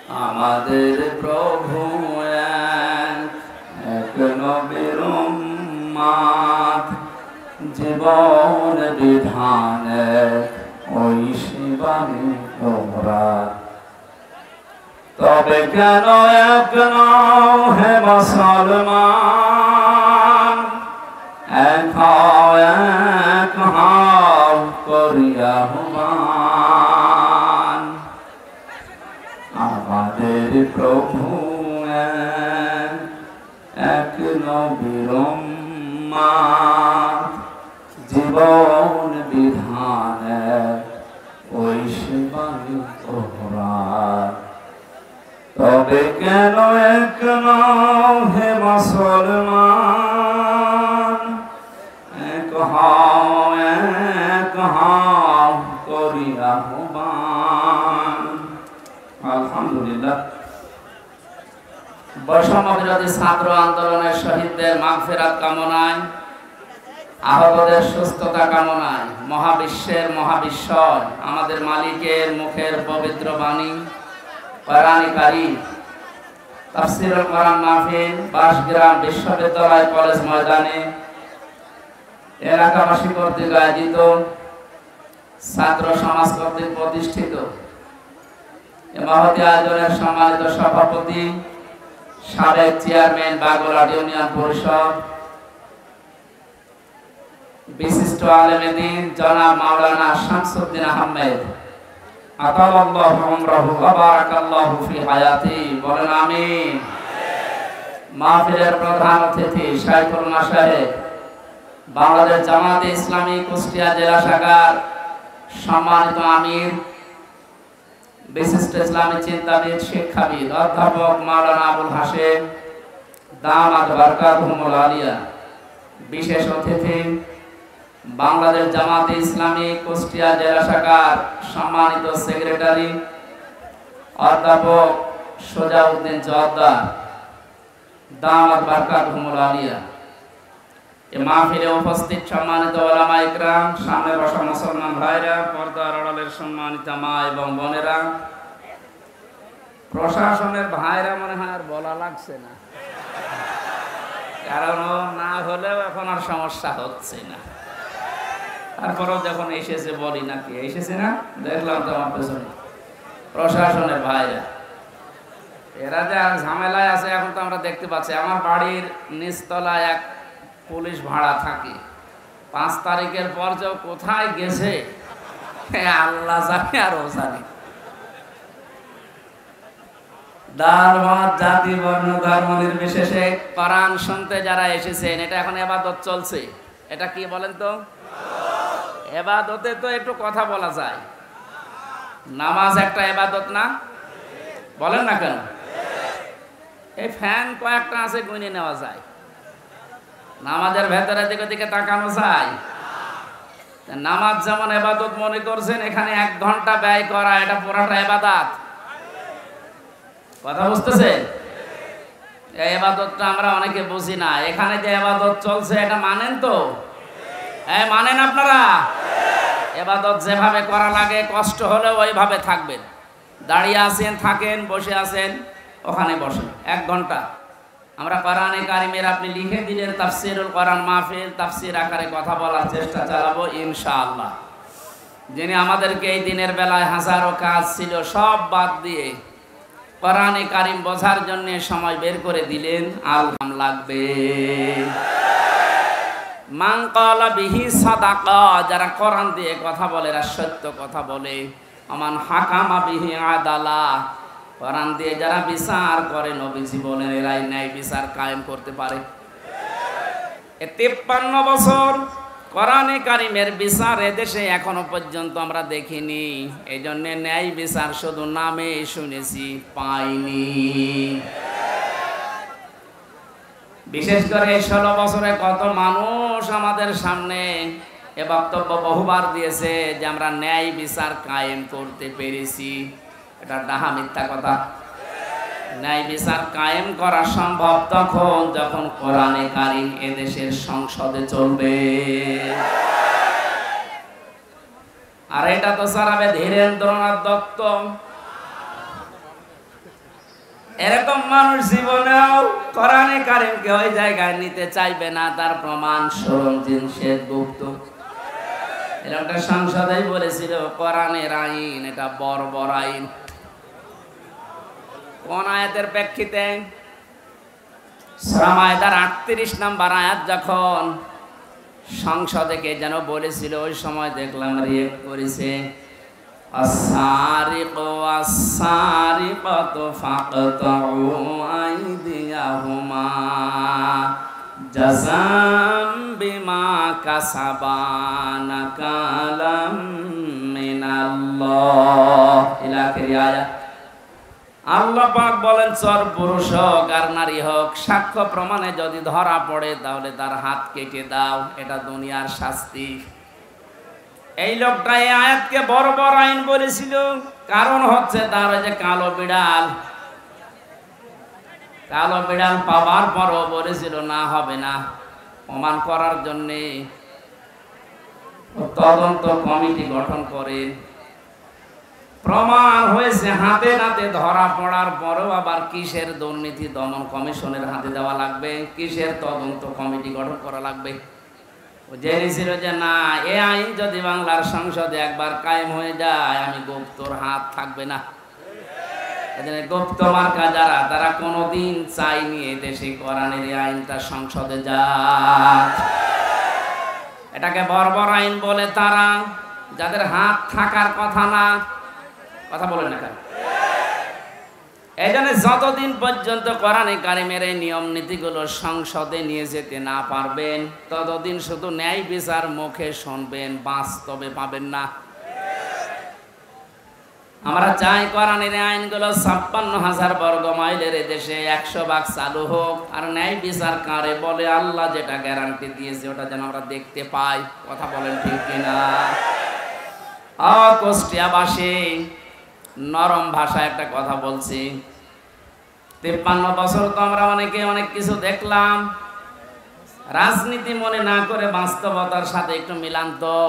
আমাদের প্রভু এক নবীর উম্মত, জীবন বিধানে ওই শিবানী তোমরা। তবে কেন এক নও হে মুসলমান, এক হও করিয়া হুমান। আমাদের প্রভু এক নবীর উম্মত, জীবন বিধানে ওই শিবানী তোমরা। তবে কেন এক নও হে মুসলমান, এক হও করিয়া হুমান। আলহামদুলিল্লাহ। বৈষম্য বিরোধী ছাত্র আন্দোলনের শহীদদের মাগফিরাত কামনায়, আহতদের সুস্থতা কামনায় মহাবিশ্বের মহাবিশ্বর আমাদের মালিকের মুখের পবিত্র বাণী কোরআনে কারীম তাফসীরুল কোরআন মাহফিল বাসগ্রাম বিশ্ববিদ্যালয় কলেজ ময়দানে এলাকাবাসী কর্তৃক আয়োজিত, ছাত্র সমাজ কর্তৃক প্রতিষ্ঠিত এ মহতী আয়োজনের সম্মানিত সভাপতি, সাবেক চেয়ারম্যান বাগলাট ইউনিয়ন পরিষদ, বিশিষ্ট আলেমে দ্বীন জনাব মাওলানা শামসুদ্দিন আহমেদ, আতালাল্লাহু উমরাহু ওয়া বারাকাল্লাহু ফি হায়াতি, বলেন আমিন। মাহফিলের প্রধান অতিথি শাইখুল মাশায়েখ, বাংলাদেশ জামাতে ইসলামী কুষ্টিয়া জেলা শাখার সম্মানিত আমির, বিশিষ্ট ইসলামী চিন্তাবিদ শিক্ষাবিদ অধ্যাপক মাওলানা আবুল হাশেম দামাত বারকাতুহুল আলিয়া, বিশেষ অতিথি বাংলাদেশ জামাতে ইসলামী কুষ্টিয়া জেলা শাখার সম্মানিত সেক্রেটারি অধ্যাপক সোজাউদ্দিন জোয়ারদার দামাত বারকাতুহুল আলিয়া। এই মাহফিলে উপস্থিত সম্মানিত উলামা ইকরাম, সামনে বসা মুসলমান ভাইরা, পর্দার আড়ালের সম্মানিত মা এবং বোনেরা, প্রশাসনের ভাইরা, মনে হয় আর বলা লাগছে না, কারণ না হলেও এখন আর সমস্যা হচ্ছে না। তারপরেও যখন এসেছে বলি নাকি এসেছে না, দেখলাম তো আমার পেছনে প্রশাসনের ভাইরা, এরা যে ঝামেলায় আছে এখন তো আমরা দেখতে পাচ্ছি। আমার বাড়ির নিচতলায় এক পুলিশ ভাড়া থাকে, 5 তারিখের পর যে কোথায় গেছে আল্লাহ জানে আর ও জানে। ডাল ভাত জাতি বর্ণ ধর্ম নির্বিশেষে কোরআন শুনতে যারা এসেছেন, এটা এখন ইবাদত চলছে। এটা কি বলেন তো? ইবাদতে তো একটু কথা বলা যায়। নামাজ একটা ইবাদত না? বলেন না কেন? এই ফ্যান কয়েকটা আছে, গুনে নেওয়া যায়। নামাজের ভেতরে দিকে দিকে তাকানো যায়। নামাজ যেমন ইবাদত মনে করছেন, এখানে 1 ঘন্টা ব্যয় করা এটা পুরোটা ইবাদত। কথা বুঝতেছেন? এই ইবাদতটা আমরা অনেকে বুঝি না। এখানে যে ইবাদত চলছে এটা মানেন তো? মানেন আপনারা? ইবাদত যেভাবে করা লাগে, কষ্ট হলেও ওইভাবে থাকবেন। দাঁড়িয়ে আছেন থাকেন, বসে আছেন ওখানে বসেন। 1 ঘন্টা আমরা কোরআনে কারিমের, আপনি লিখে দিলেন তাফসীরুল কোরআন মাহফিল, তাফসীর আকারে কথা বলার চেষ্টা চালাবো ইনশাআল্লাহ। যিনি আমাদেরকে এই দিনের বেলায় হাজারো কাজ ছিল সব বাদ দিয়ে কোরআনে কারিম বোঝার জন্য সময় বের করে দিলেন, আলহাম লাগবে। মান ক্বালা বিহি সাদাকা, যারা কোরআন দিয়ে কথা বলে এরা সত্য কথা বলে। আমান হাকামা বিহি আদালা, কোরআন দিয়ে যারা বিচার করে, নবীজি বলেন এরাই ন্যায় বিচার কায়েম করতে পারে। 53 বছর কোরআনে কারিমের বিচার এদেশে এখনো পর্যন্ত আমরা দেখিনি। এই জন্য ন্যায় বিচার শুধু নামে শুনেছি, পাইনি। বিশেষ করে 16 বছরে কত মানুষ আমাদের সামনে এ বক্তব্য বহুবার দিয়েছে যে আমরা ন্যায় বিচার কায়েম করতে পেরেছি। এটা ডাহা মিথ্যা কথা। ন্যায় বিচার কায়েম করা সম্ভব তখন যখন কোরআনে কারিম এদেশের সংসদে চলবে। আর এটা তো চালাবে ধীরেন্দ্রনাথ দত্ত। এরকম মানুষ জীবনেও কোরআনে কারিমকে ওই জায়গায় নিতে চাইবে না, তার প্রমাণ সরঞ্জিন শেখ গুপ্ত এরকম সংসদেই বলেছিল কোরআনের আইন এটা বর্বর আইন। কোন আয়াতের প্রেক্ষিতে? সূরা মায়েদার 38 নম্বর আয়াত যখন সংসদে কে যেন বলেছিল, ওই সময় দেখলাম রিয়েক্ট করেছে, আস-সারিকু ওয়াস-সারিকাতু ফাকতাউ আইদিয়াহুমা জাযাম বিমা কাসাবা নাকালাম মিনাল্লাহ ইলা আখির আয়াত। আল্লাহ পাক বলেন চর পুরুষ হোক আর নারী হোক, সাক্ষ্য প্রমাণে যদি ধরা পড়ে তাহলে তার হাত কেটে দাও, এটা দুনিয়ার শাস্তি। এই লোকটা এই আয়াতকে বড় বড় আইন বলেছিল, কারণ হচ্ছে তার ওই যে কালো বিড়াল পাওয়ার পরও বলেছিল না হবে না, প্রমাণ করার জন্যে তদন্ত কমিটি গঠন করে প্রমাণ হয়েছে, হাতে নাতে ধরা পড়ার পরেও আবার কিসের দুর্নীতি দমন কমিশনের হাতে দেওয়া লাগবে, কিসের তদন্ত কমিটি গঠন করা লাগবে। জেনেছিল যে না, এ আইন যদি বাংলার সংসদে একবার কায়েম হয়ে যায়, আমি গুপ্তর হাত থাকবে না। এখানে গুপ্ত মার্কা যারা, তারা কোনোদিন চাইনি এ দেশে কোরআনের এই আইনটা সংসদে যাক। এটাকে বর্বর আইন বলে তারা, যাদের হাত থাকার কথা না। কথা বলেন না কেন? এই জন্য যতদিন পর্যন্ত কোরআনে কারিমের এই নিয়ম নীতিগুলো সংসদে নিয়ে যেতে না পারবেন, ততদিন শুধু ন্যায় বিচার মুখে শুনবেন, বাস্তবে পাবেন না। আমরা চাই কোরআনের আইনগুলো 56,000 বর্গ মাইলের দেশে 100 চালু হোক, আর ন্যায় বিচার কারে বলে আল্লাহ যেটা গ্যারান্টি দিয়েছে ওটা যেন আমরা দেখতে পাই। কথা বলেন ঠিক কিনা? কুষ্টিয়াবাসী নরম ভাষায় একটা কথা বলছি, 53 বছর তো আমরা অনেকে অনেক কিছু দেখলাম, রাজনীতি মনে না করে বাস্তবতার সাথে একটু মিলান তো।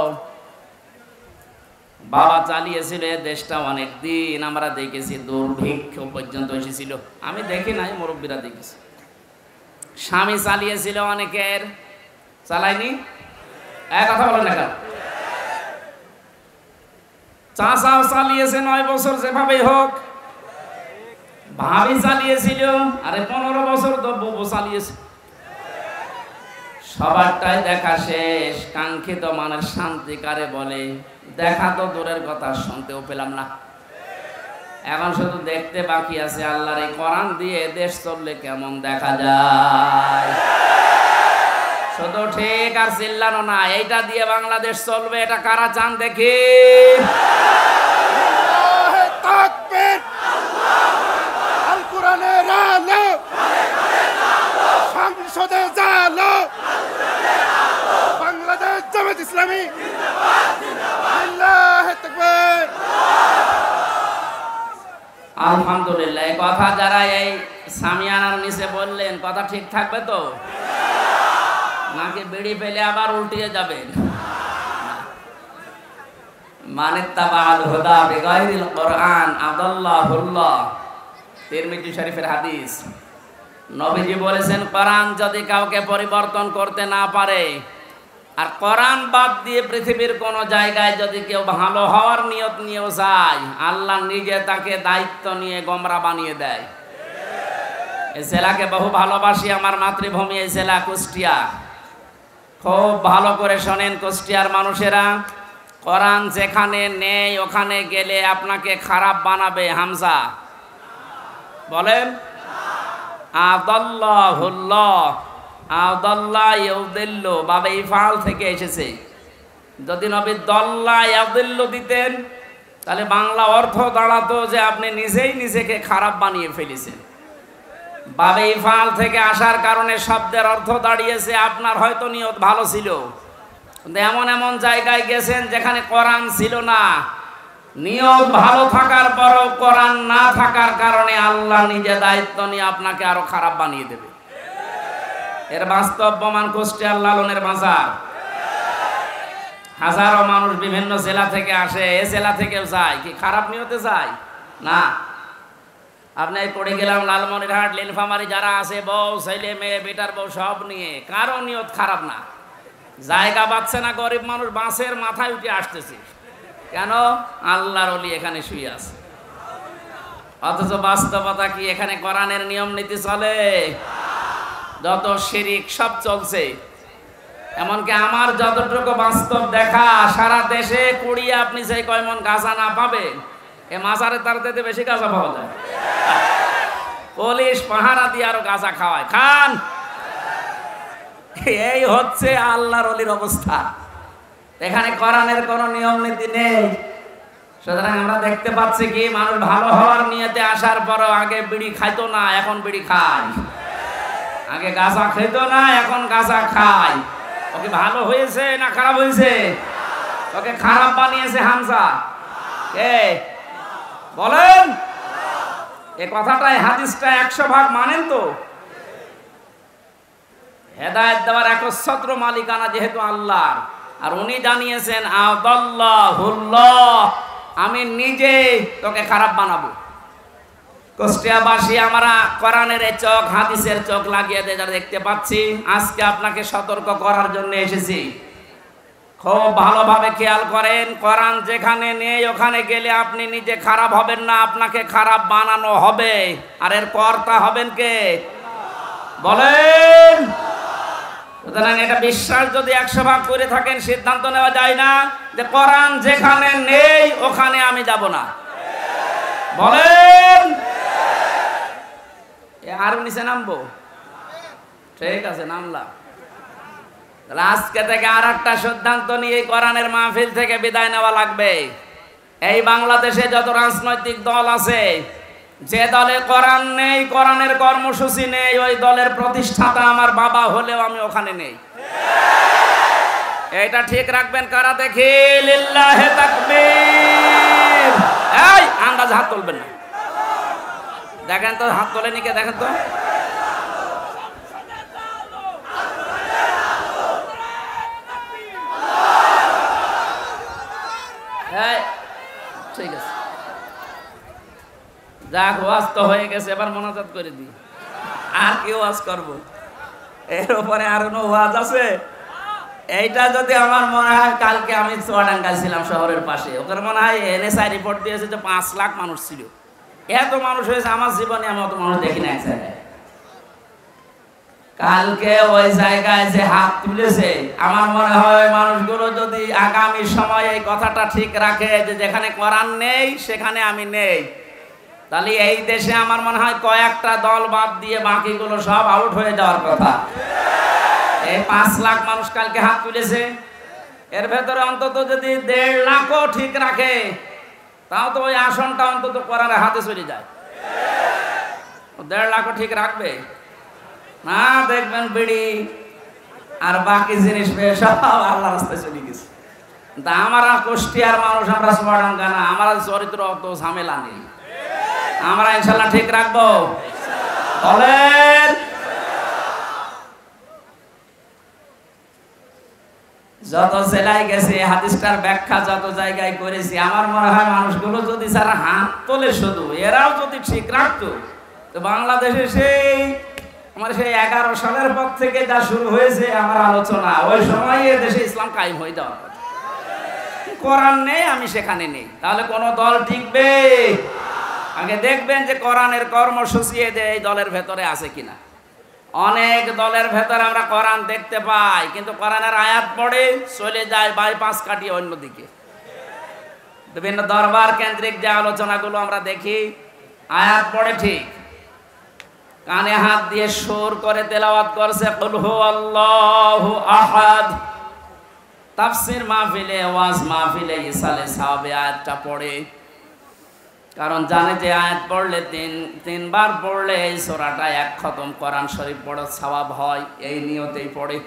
বাবা চালিয়েছিল দেশটা অনেক দিন, আমরা দেখেছি দুর্ভিক্ষ পর্যন্ত এসেছিল, আমি দেখি নাই, মুরব্বীরা দেখেছি। স্বামী চালিয়েছিল অনেকের, চালায়নি? এক কথা বলেন না কেন? চাচাও চালিয়েছে 9 বছর যেভাবেই হোক, ভাবি চালিয়েছিল, আরে 15 বছর তো বউ চালিয়েছে। সবারটাই দেখা শেষ, কাঙ্ক্ষিত মানের শান্তি কারে বলে দেখা তো দূরের কথা, শুনতেও পেলাম না। এখন শুধু দেখতে বাকি আছে আল্লাহর এই কোরআন দিয়ে দেশ চললে কেমন দেখা যায়। শুধু ঠিক আর চিল্লানো না, এইটা দিয়ে বাংলাদেশ চলবে, এটা কারা চান দেখি? আল কোরআনের আলো সংসদে জালো, বাংলাদেশ জামাত ইসলামী আল্লাহু আকবার। আলহামদুলিল্লাহ। এই কথা যারা এই সামিয়ানার নিচে বললেন, কথা ঠিক থাকবে তো নাকি বিড়ি ফেলে আবার উল্টিয়ে যাবেন? মানিত্তাবাল হুদা বিগাইরিল কোরআন আদাল্লাহুল্লাহ, তিরমিজি শরীফের হাদিস। নবীজি বলেছেন কোরআন যদি কাউকে পরিবর্তন করতে না পারে, আর কোরআন বাদ দিয়ে পৃথিবীর কোন জায়গায় যদি কেউ ভালো হওয়ার নিয়ত নিয়েও যায়, আল্লাহ নিজে তাকে দায়িত্ব নিয়ে গোমরা বানিয়ে দেয়। এই জেলাকে বহু ভালোবাসি, আমার মাতৃভূমি এই জেলা কুষ্টিয়া। খুব ভালো করে শোনেন কুষ্টিয়ার মানুষেরা, কোরআন যেখানে নেই ওখানে গেলে আপনাকে খারাপ বানাবে। হামজা বলেন আদাল্লাহুল্লাহ, আদাল্লাহ ইউদিল্লু, বাবে ইফআল থেকে এসেছে। যদি নবী দল্লা ইয়াদিল্লু দিতেন তাহলে বাংলা অর্থ দাঁড়াতো যে আপনি নিজেই নিজেকে খারাপ বানিয়ে ফেলেছেন। বাবে ইফআল থেকে আসার কারণে শব্দের অর্থ দাঁড়িয়েছে আপনার হয়তো নিয়ত ভালো ছিল, কিন্তু এমন এমন জায়গায় গেছেন যেখানে কোরআন ছিল না, নিয়ত ভালো থাকার পরও কোরআন না থাকার কারণে আল্লাহ নিজে দায়িত্ব নিয়ে আপনাকে আরো খারাপ বানিয়ে দেবে। এর বাস্তব প্রমাণ কুষ্টিয়ার লালনের বাজার। হাজারো মানুষ বিভিন্ন জেলা থেকে আসে, এ জেলা থেকেও যায়, কি খারাপ নিয়তে যায় না। আপনি পড়ে গেলাম লালমনিরহাট, নীলফামারী যারা আছে, বউ ছেলে মেয়ে বেটার বউ সব নিয়ে, কারো নিয়ত খারাপ না। জায়গা পাচ্ছে না, গরিব মানুষ বাঁশের মাথায় উঠে আসতেছে। কেন? আল্লাহর ওলি এখানে শুয়ে আছে। অথচ বাস্তবতা কি? এখানে কোরআনের নিয়ম নীতি চলে? যত শিরিক সব চলছে। এমনকি আমার যতটুকু বাস্তব দেখা, সারা দেশে কুড়িয়ে আপনি যে কয় মন গাঁজা না পাবেন, এ মাজারে তার থেকে বেশি গাঁজা পাওয়া যায়। পুলিশ পাহারা দিয়ে আরো গাঁজা খাওয়ায়, খান। এই হচ্ছে আল্লাহর ওলির অবস্থা। এখানে কোরআনের কোনো নিয়ম নীতি নেই। সুতরাং আমরা দেখতে পাচ্ছি কি, মানুষ ভালো হওয়ার নিয়তে আসার পরও আগে বিড়ি খাইতো না, এখন বিড়ি খায়। আগে গাঁজা খেত না, এখন গাঁজা খায়। ওকে ভালো হয়েছে না খারাপ হয়েছে? ওকে খারাপ বানিয়েছে হামজা। কে বলেন? এ কথাটাই, হাদিসটা 100 ভাগ মানেন তো? হেদায়েত দেওয়ার একচ্ছত্র মালিকানা যেহেতু আল্লাহর, আর উনি জানিয়েছেন আদাল্লাহুল্লাহ, আমি নিজে তোকে খারাপ বানাবো। কুষ্টিয়াবাসী আমরা কোরআনের এই চোখ, হাদিসের চোখ লাগিয়ে দিয়ে যারা দেখতে পাচ্ছি, আজকে আপনাকে সতর্ক করার জন্য এসেছি। খুব ভালোভাবে খেয়াল করেন, কোরআন যেখানে নেই ওখানে গেলে আপনি নিজে খারাপ হবেন না, আপনাকে খারাপ বানানো হবে। আর এর কর্তা হবেন কে? বলেন। সুতরাং এটা বিশ্বাস যদি 100 ভাগ করে থাকেন, সিদ্ধান্ত নেওয়া যায় না যে কোরআন যেখানে নেই ওখানে আমি যাব না। বলেন। আরো নিচে নামবো? ঠিক আছে, নামলাম। আজকে থেকে আর একটা সিদ্ধান্ত নিয়ে কোরআনের মাহফিল থেকে বিদায় নেওয়া লাগবে। এই বাংলাদেশে যত রাজনৈতিক দল আছে, যে দলে কোরআন নেই, কোরআনের কর্মসূচি নেই, ওই দলের প্রতিষ্ঠাতা আমার বাবা হলেও আমি ওখানে নেই। এটা ঠিক রাখবেন। কারা দেখি? লিল্লাহে তাকবীর। এই আন্দাজ হাত তুলবেন না। দেখেন তো, হাত তোলেনি কে? দেখেন তো। ঠিক আছে, যাক, ওয়াজ তো হয়ে গেছে, এবার মোনাজাত করে দিই। আর কি ওয়াজ করবো? এর উপরে আর কোনো ওয়াজ আছে? এইটা যদি আমার মনে হয়, কালকে আমি চুয়াডাঙ্গা ছিলাম শহরের পাশে, ওখানে মনে হয় NSI রিপোর্ট দিয়েছে যে 5 লাখ মানুষ ছিল। এত মানুষ হয়েছে, আমার জীবনে আমি অত মানুষ দেখি না এক জায়গায়। কালকে ওই জায়গায় যে হাত তুলেছে, আমার মনে হয় ওই মানুষগুলো যদি আগামী সময়ে এই কথাটা ঠিক রাখে যে যেখানে কোরআন নেই সেখানে আমি নেই, তাহলে এই দেশে আমার মনে হয় কয়েকটা দল বাদ দিয়ে বাকিগুলো সব আউট হয়ে যাওয়ার কথা। এই 5 লাখ মানুষ কালকে হাত তুলেছে, এর ভেতরে অন্তত যদি 1.5 লাখও ঠিক রাখে, তাও তো ওই আসনটা অন্তত কোরআনের হাতে চলে যায়। 1.5 লাখও ঠিক রাখবে না, দেখবেন বিড়ি আর বাকি জিনিস সব আল্লাহর রাস্তায় চলে গেছে। তা আমরা কুষ্টিয়ার মানুষ, আমরা চুয়াডাঙ্গা না, আমার চরিত্র অত ঝামেলা নেই। আমরা ইনশাল্লাহ ঠিক রাখবো। বলেন। যত জেলায় গেছে, হাদিসটার ব্যাখ্যা যত জায়গায় করেছি, আমার মনে হয় মানুষগুলো যদি যারা হাত তোলে শুধু, এরাও যদি ঠিক রাখতো, তো বাংলাদেশে সেই 11 সালের পর থেকে যা শুরু হয়েছে আমার আলোচনা, ওই সময় দেশে ইসলাম কায়েম হয়ে যাওয়ার কথা। কোরআন নেই, আমি সেখানে নেই, তাহলে কোন দল টিকবে? আগে দেখবেন যে কোরআনের কর্মসূচি এই দলের ভেতরে আছে কিনা। অনেক দলের ভেতরে আমরা কোরআন দেখতে পাই, কিন্তু কোরআনের আয়াত পড়ে চলে যায় বাইপাস কাটিয়ে অন্যদিকে। বিভিন্ন দরবার কেন্দ্রিক যে আলোচনাগুলো আমরা দেখি, আয়াত পড়ে ঠিক, কানে হাত দিয়ে সুর করে তেলাওয়াত করছে কুল হুয়াল্লাহু আহাদ। তাফসীর মাহফিলে, ওয়াজ মাহফিলে ইসালে সাহাবে আয়াতটা পড়ে, কারণ জানে যে আয়াত পড়লে তিনবার পড়লে এই সূরাটা 1 খতম কোরআন শরীফ পড়ার সওয়াব হয়, এই নিয়তেই পড়ে।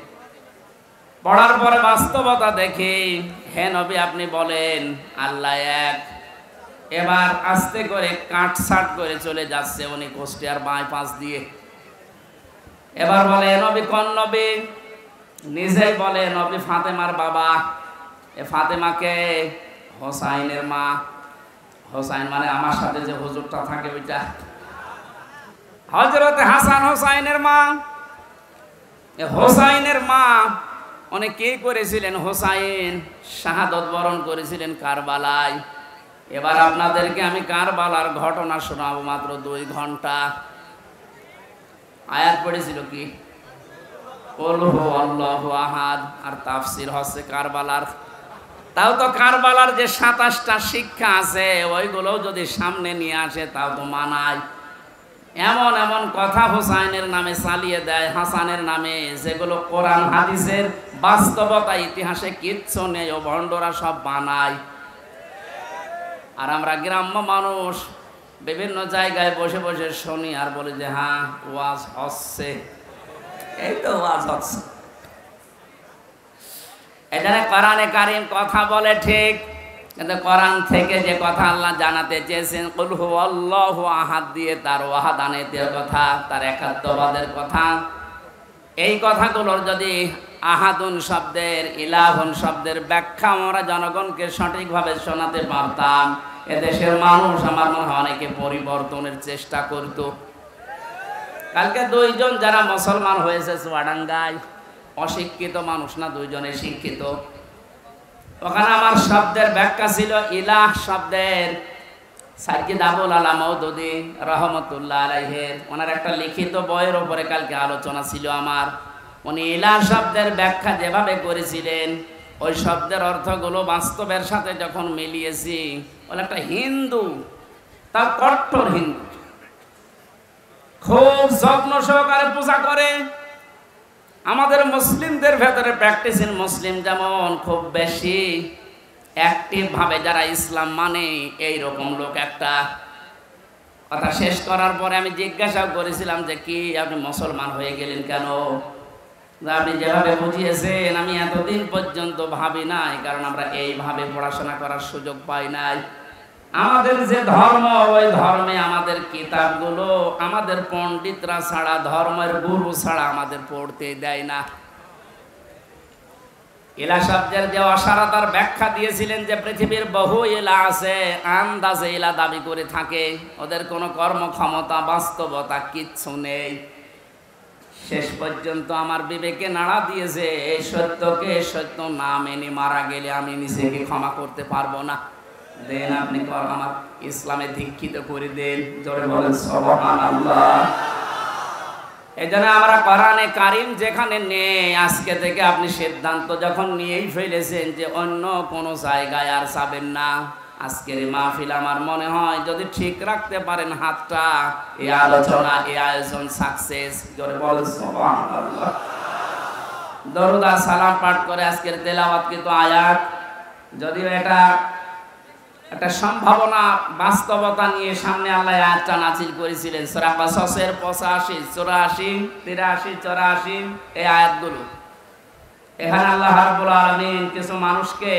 পড়ার পরে বাস্তবতা দেখি, হে নবী আপনি বলেন আল্লাহ এক। এবার আস্তে করে কাটছাট করে চলে যাচ্ছে উনি কুষ্টিয়ার বাইপাস দিয়ে। এবার বলে নবী কোন নবী? নিজেই বলে নবী ফাতেমার বাবা। এ ফাতেমাকে? হোসাইনের মা। হোসাইন মানে আমার সাথে যে হুজুরটা থাকে ওইটা। হযরত হাসান হোসাইনের মা, হোসাইনের মা অনেকে করেছিলেন, হোসাইন শাহাদত বরণ করেছিলেন কারবালায়। এবার আপনাদেরকে আমি কারবালার ঘটনা শোনাবো মাত্র 2 ঘন্টা। আয়াত পড়েছিল কি? কুল হুয়াল্লাহু আহাদ, আর তাফসীর হচ্ছে কারবালার। তাও তো কারবালার যে 27টা শিক্ষা আছে ওইগুলোও যদি সামনে নিয়ে আসে তাও তো মানায়। এমন এমন কথা হোসাইনের নামে চালিয়ে দেয়, হাসানের নামে, যেগুলো কোরআন হাদিসের বাস্তবতা ইতিহাসে কিচ্ছু নেই, ও ভণ্ডরা সব বানায়। আর আমরা গ্রাম্য মানুষ বিভিন্ন জায়গায় বসে বসে শুনি আর বলি যে হ্যাঁ ওয়াজ হচ্ছে, এই তো ওয়াজ হচ্ছে। এখানে কোরআনে কারীম কথা বলে ঠিক, কিন্তু কোরআন থেকে যে কথা আল্লাহ জানাতে চেয়েছেন কুল হুয়াল্লাহু আহাদ দিয়ে তার ওয়াহাদানিয়তের কথা, তার একাত্মবাদের কথা, এই কথাগুলোর যদি আহাদুন শব্দের, ইলাহুন শব্দের ব্যাখ্যা আমরা জনগণকে সঠিকভাবে শোনাতে পারতাম, এদেশের মানুষ আমার মনে হয় অনেকে পরিবর্তনের চেষ্টা করত। কালকে 2 জন যারা মুসলমান হয়েছে চুয়াডাঙ্গায়, অশিক্ষিত মানুষ না, 2 জনে শিক্ষিত। ওখানে আমার শব্দের ব্যাখ্যা ছিল ইলাহ শব্দের সাইয়্যিদ আবুল আলা মওদুদী রাহমাতুল্লাহ আলাইহির, ওনার একটা লিখিত বইয়ের উপরে কালকে আলোচনা ছিল আমার। উনি ইলাহ শব্দের ব্যাখ্যা যেভাবে করেছিলেন, ওই শব্দের অর্থগুলো বাস্তবের সাথে যখন মিলিয়েছি, বলে একটা হিন্দু, তার কট্টর হিন্দু, খুব যত্ন সহকারে পূজা করে। আমাদের মুসলিমদের ভেতরে প্র্যাকটিসিং মুসলিম যেমন খুব বেশি অ্যাক্টিভ ভাবে যারা ইসলাম মানে, এই রকম লোক একটা। কথা শেষ করার পরে আমি জিজ্ঞাসা করেছিলাম যে কি আপনি মুসলমান হয়ে গেলেন কেন? আপনি যেভাবে বুঝিয়েছেন আমি এতদিন পর্যন্ত ভাবি নাই, কারণ আমরা এইভাবে পড়াশোনা করার সুযোগ পাই নাই। আমাদের যে ধর্ম, ওই ধর্মে আমাদের কিতাবগুলো আমাদের পণ্ডিতরা ছাড়া, ধর্মের গুরু ছাড়া আমাদের পড়তে দেয় না। ইলা শব্দের যে অসারতার ব্যাখ্যা দিয়েছিলেন যে পৃথিবীর বহু ইলা আছে, আন্দাজে ইলা দাবি করে থাকে, ওদের কোনো কর্মক্ষমতা বাস্তবতা কিচ্ছু নেই। শেষ পর্যন্ত আমার বিবেকে নাড়া দিয়েছে, এই সত্যকে সত্য না মেনে মারা গেলে আমি নিজেকে ক্ষমা করতে পারবো না। দেন আপনি আমার ইসলামে দীক্ষিত করে দেন, জোরে বলেন সুবহানাল্লাহ। এজন্য আমরা কোরআনে কারীম যেখানে নেই, আজকে থেকে আপনি সিদ্ধান্ত যখন নিয়েই ফেলেছেন যে অন্য কোনো জায়গায় আর যাবেন না, আজকের এই মাহফিল আমার মনে হয় যদি ঠিক রাখতে পারেন হাতটা, এই আলোচনা, এই আয়োজন সাকসেস। জোরে বলেন সুবহানাল্লাহ। দরুদ আর সালাম পাঠ করে আজকের তেলাওয়াতকৃত আয়াত, যদিও এটা একটা সম্ভাবনা বাস্তবতা নিয়ে সামনে আল্লাহ আয়াতটা নাযিল করেছিলেন সূরা কাসাসের 85, 84, 83, 84 এই আয়াতগুলো। এখানে আল্লাহ রাব্বুল আলামিন কিছু মানুষকে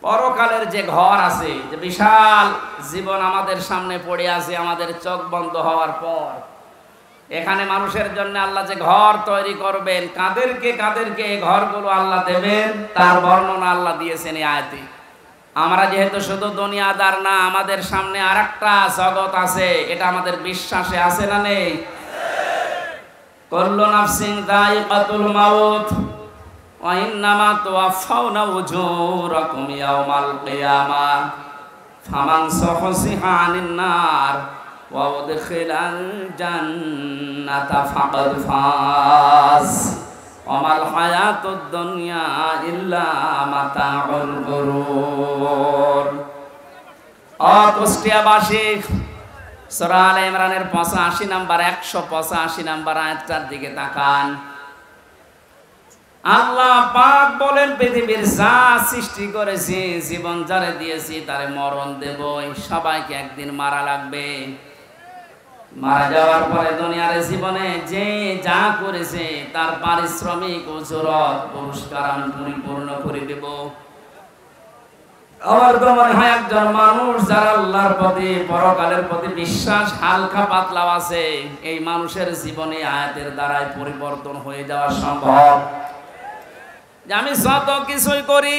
পরকালের যে ঘর আছে, যে বিশাল জীবন আমাদের সামনে পড়ে আছে আমাদের চোখ বন্ধ হওয়ার পর, এখানে মানুষের জন্য আল্লাহ যে ঘর তৈরি করবেন, কাদেরকে কাদেরকে এই ঘরগুলো আল্লাহ দেবেন তার বর্ণনা আল্লাহ দিয়েছেন এই আয়াতে। আমরা যেহেতু শুধু দুনিয়াদার না, আমাদের সামনে আরেকটা জগৎ আছে, এটা আমাদের বিশ্বাসে আছে না নেই? কুল্লু নাফসিন যায়িকাতুল মাউত ওয়া ইন্নামা তুওয়াফাউনা উজুরাকুম ইয়াওমাল কিয়ামাহ ফামান যুহজিহা আনিন নার ওয়া উদখিলাল জান্নাতা ফাকাদ ফাজ ওয়ামাল হায়াতুদ দুনিয়া ইল্লা মাতাউল গুরুর। কুষ্টিয়াবাসী সূরা আলে ইমরানের 85 নাম্বার 185 নাম্বার আয়াতটার দিকে তাকান। আল্লাহ পাক বলেন পৃথিবীর যা সৃষ্টি করেছি, জীবন যারে দিয়েছি তারে মরণ দেবই, সবাইকে একদিন মারা লাগবে। মারা যাওয়ার পরে দুনিয়ার জীবনে যে যা করেছে তার পারিশ্রমিক উজরত পুরস্কার আমি পরিপূর্ণ করে দেব। আমার তো মনে হয় একজন মানুষ যারা আল্লাহর প্রতি, পরকালের প্রতি বিশ্বাস হালকা পাতলাও আছে, এই মানুষের জীবনে আয়াতের দ্বারাই পরিবর্তন হয়ে যাওয়া সম্ভব। যে আমি যত কিছুই করি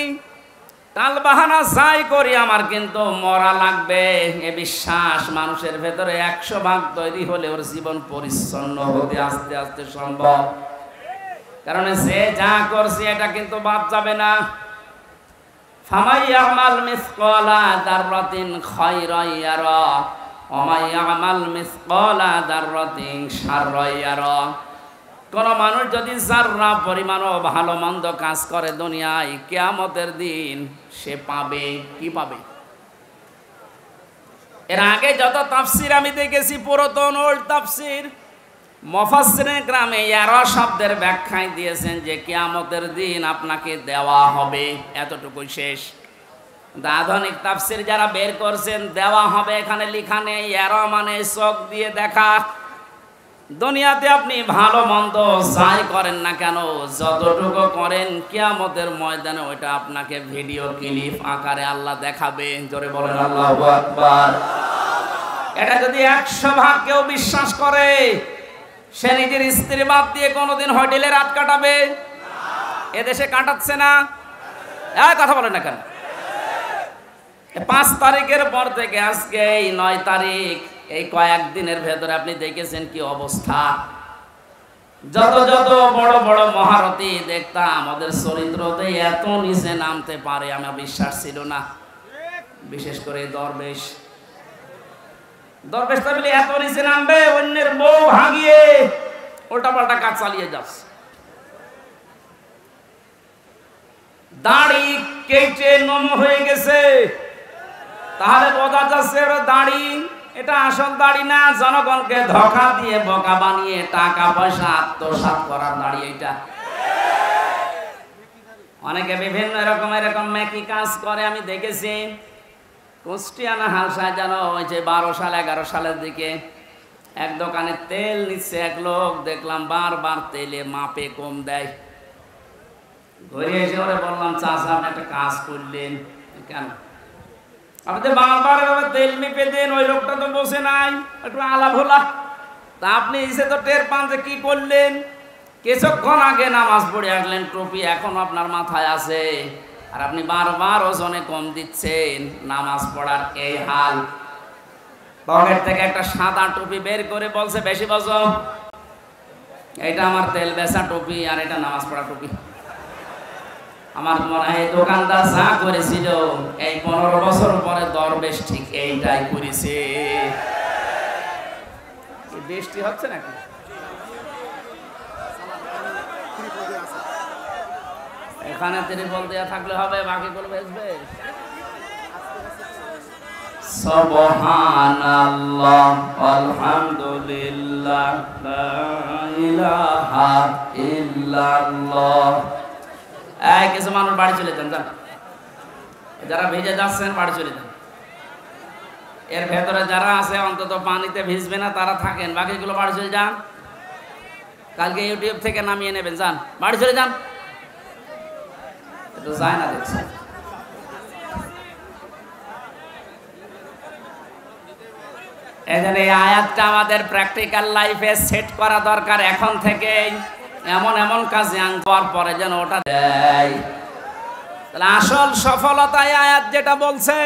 টাল বাহানা যাই করি আমার কিন্তু মরা লাগবে, এ বিশ্বাস মানুষের ভেতরে 100% তৈরি হলে ওর জীবন পরিচ্ছন্ন হতে আস্তে আস্তে সম্ভব। কারণ সে যা করছে এটা কিন্তু বাদ যাবে না। ফামাই ইয়ামাল মিসকালা দাররাতিন খায়রান ইয়ারা ওয়া মাই ইয়ামাল মিসকালা দাররাতিন শাররান ইয়ারা। কোন মানুষ যদি যাররা পরিমাণও ভালো মন্দ কাজ করে দুনিয়ায়, কিয়ামতের দিন সে পাবে কি পাবে? এর আগে যত তাফসীর আমি দেখেছি, পুরাতন ওল্ড তাফসীর, মুফাসসিরিন গ্রামে ইয়ারা শব্দের ব্যাখ্যায় দিয়েছেন যে কিয়ামতের দিন আপনাকে দেওয়া হবে, এতটুকুই শেষ। আধুনিক তাফসীর যারা বের করছেন, দেওয়া হবে এখানে লেখা নেই, ইয়ারা মানে চোখ দিয়ে দেখা। দুনিয়াতে আপনি ভালো মন্দ যাই করেন না কেন, যতটুকু করেন কিয়ামতের ময়দানে ওইটা আপনাকে ভিডিও ক্লিপ আকারে আল্লাহ দেখাবে। জোরে বলেন আল্লাহু আকবার। এটা যদি 100% কেউ বিশ্বাস করে, সে নিজের স্ত্রী বাদ দিয়ে কোনোদিন হোটেলে রাত কাটাবে? এদেশে কাটাচ্ছে না? কথা বলেন না কেন? 5 তারিখের পর থেকে আজকে এই 9 তারিখ, এই কয়েকদিনের ভেতরে আপনি দেখেছেন কি অবস্থা। যত যত বড় বড় মহারথী দেখতাম, ওদের চরিত্রতে এত নিচে নামতে পারে আমার বিশ্বাস ছিল না। বিশেষ করে দরবেশ তাহলে এত নিচে নামবে, অন্যের বউ ভাগিয়ে উল্টা পাল্টা কাজ চালিয়ে যাচ্ছে। দাড়ি কেটে নম হয়ে গেছে, তাহলে বোঝা যাচ্ছে দাড়ি এটা আসল দাড়ি না, জনগণকে ধোঁকা দিয়ে বোকা বানিয়ে টাকা পয়সা আত্মসাৎ করার দাড়ি এটা। অনেকে বিভিন্ন এরকম মেকি কাজ করে আমি দেখেছি। কুষ্টিয়ানা হালসায় যেন ওই যে 12 সাল 11 সালের দিকে এক দোকানে তেল নিচ্ছে এক লোক, দেখলাম বারবার তেলে মাপে কম দেয়। ঘুরে এসে ওরে বললাম, চাচা আপনি একটা কাজ করলেন কেন? আপনি বারবার তেল মেপে দেন, ওই লোকটা তো বসে নাই, একটু আলা ভোলা। তা আপনি এসে তো টের পান যে কি করলেন। কিছুক্ষণ আগে নামাজ পড়ে আসলেন, টুপি এখন আপনার মাথায় আছে, আর আপনি বারবার ওজনে কম দিচ্ছেন। নামাজ পড়ার এই হাল। পকেট থেকে একটা সাদা টুপি বের করে বলছে, বেশি বজো, এটা আমার তেল বেচা টুপি আর এটা নামাজ পড়া টুপি। আমার মনে হয় দোকানদার যা করেছিল এই 15 বছর পরে দরবেশ ঠিক এইটাই করেছে। বৃষ্টি হচ্ছে নাকি? এখানে ত্রিপল দেয়া থাকলে হবে, বাকিগুলো বেচবে। সুবহানাল্লাহ আলহামদুলিল্লাহ লা ইলাহা ইল্লাল্লাহ। কিছু মানুষ বাড়ি চলে যান, যারা ভিজে যাচ্ছেন বাড়ি চলে যান। এর ভেতরে যারা আছে অন্তত পানিতে ভিজবে না তারা থাকেন, বাকিগুলো বাড়ি চলে যান। কালকে ইউটিউব থেকে নামিয়ে নেবেন, যান বাড়ি চলে যান। তো যায় না দেখছেন। এজন্য এই আয়াতটা আমাদের প্র্যাকটিক্যাল লাইফে সেট করা দরকার এখন থেকেই। এমন কাজে আনবার পরে যেন ওটা দেয়। তাহলে আসল সফলতা এই আয়াত যেটা বলছে,